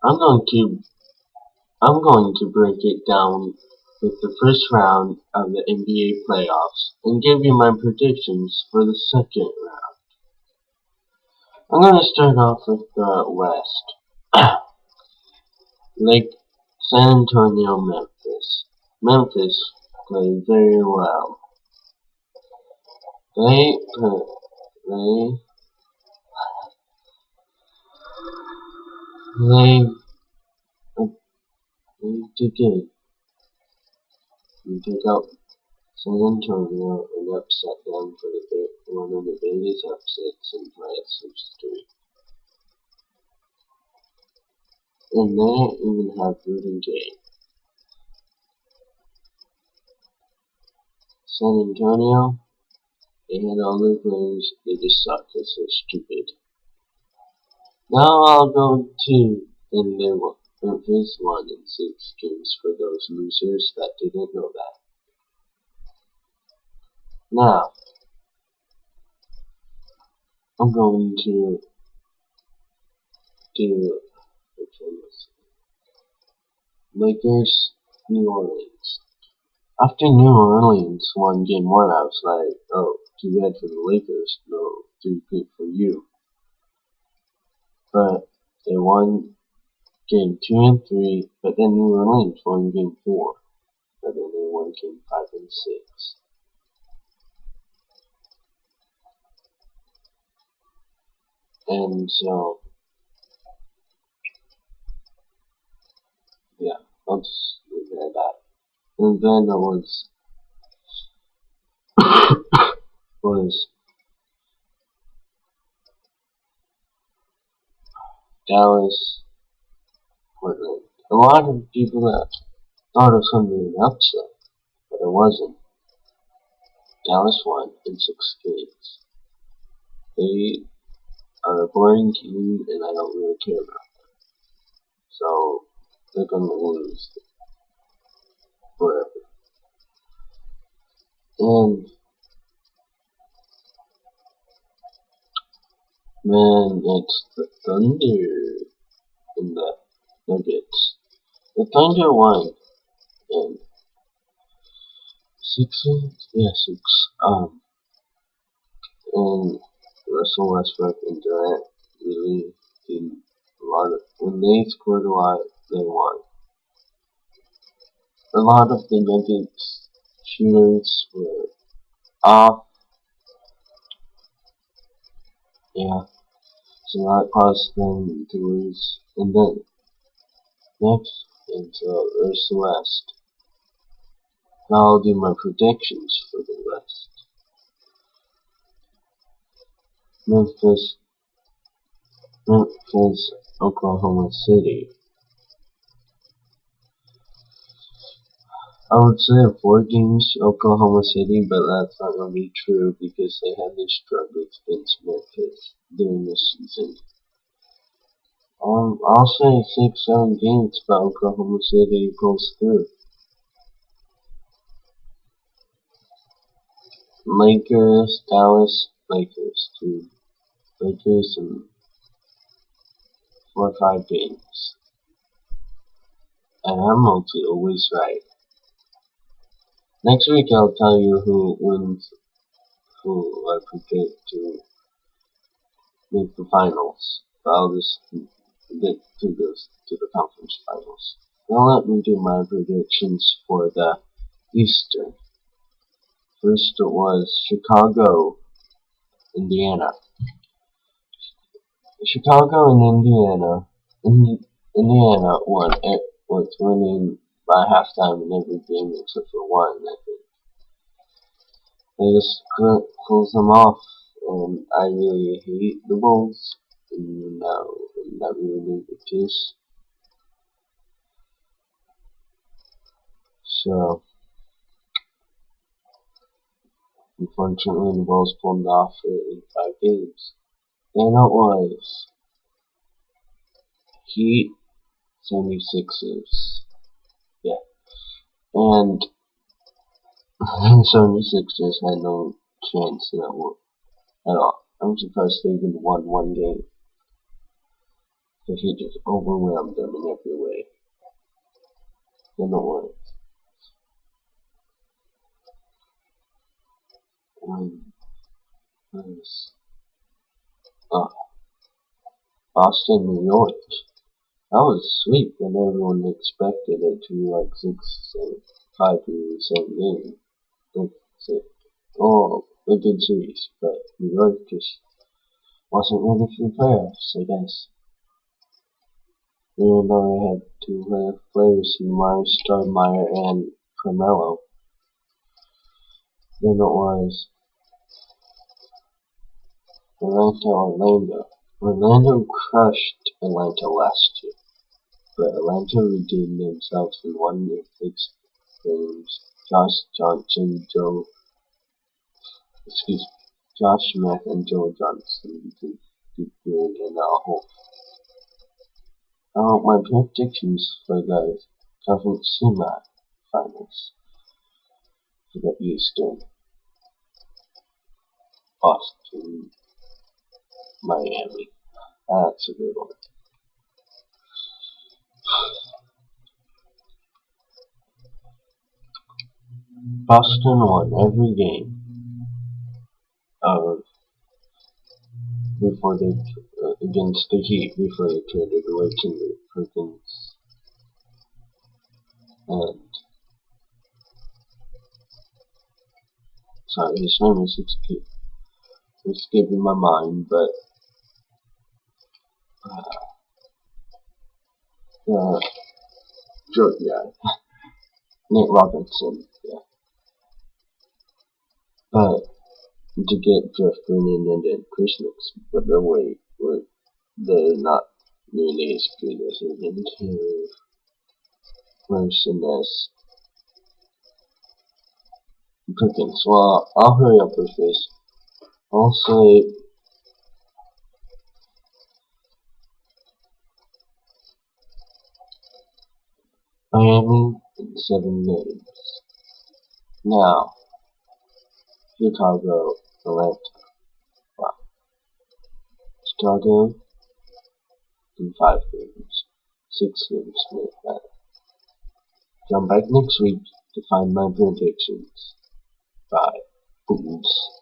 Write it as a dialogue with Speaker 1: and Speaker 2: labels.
Speaker 1: I'm going to I'm going to break it down with the first round of the NBA playoffs and give you my predictions for the second round. I'm going to start off with the West. Like San Antonio, Memphis. Memphis played very well. They they they did good. You take out San Antonio and upset them for one of the biggest upsets in playoffs history. And they even have Rudy Gay. San Antonio, they had all their players, they just sucked, they're so stupid. Now I'll go to, and they won. Memphis won in 6 games for those losers that didn't know that. Now, I'm going to do, which one was it? Lakers, New Orleans. After New Orleans won game 1, I was like, oh, too bad for the Lakers, no, too good for you. But they won game 2 and 3, but then New Orleans won game 4, but then they won game 5 and 6. And so, yeah, I'll just leave it at that. And then there was Dallas, Portland. A lot of people that thought it was going to be an upset, but it wasn't. Dallas won in 6 games. They are a boring team, and I don't really care about them. So, they're going to lose forever. And, man, it's the Thunder and the Nuggets. The Thunder won in 6 games? Yeah, 6. And Russell Westbrook and Durant really did a lot of, when they scored a lot, they won. A lot of the Nuggets shooters were off. Yeah, so that caused them to lose. And then next, and so there's the West. Now I'll do my predictions for the West. Memphis, Oklahoma City. I would say 4 games to Oklahoma City, but that's not going to be true because they had their struggles against Memphis during this season. I'll say 6, 7 games, but Oklahoma City pulls through. Lakers, Dallas, Lakers, 2. Lakers in 4 or 5 games. And I'm mostly always right. Next week I'll tell you who wins, who I predict to make the finals. But I'll just get to the conference finals. Now let me do my predictions for the Eastern. First it was Chicago, Indiana. Chicago and Indiana won. It was winning by halftime in every game except for one, I think. They just couldn't close them off, and I really hate the Bulls, and that really made me pissed. So, unfortunately, the Bulls pulled off it in 5 games. Then it was Heat, 76ers. Yeah. And the 76ers had no chance in that one at all. I'm surprised they even won 1 game. The Heat just overwhelmed them in every way. Then it was uh, Boston, New York. That was sweet, and everyone expected it to be like 5 to 7 games. A good series, but New York just wasn't ready for the playoffs, I guess. Even though they had two players in Myers, Stoudemire, and Carmelo. Then it was Orlando. Orlando crushed Atlanta last year, but Atlanta redeemed themselves and won their 6 games. Josh Smith and Joe Johnson did good in our home. My predictions for the conference semi-finals for the Eastern: Boston, Miami. That's a good one. Boston won every game before they against the Heat before they traded away Kendrick Perkins and sorry, his name is escaping my mind, but Nate Robinson, yeah. But to get Jeff Green and then Christmas, but the way they're not nearly as good as an interior person as Perkins. Well, I'll hurry up with this. I'll say Miami in 7 games. Now, Chicago, Atlanta. Wow. Chicago in 5 games. 6 games with that. Come back next week to find my predictions. Bye. Booms.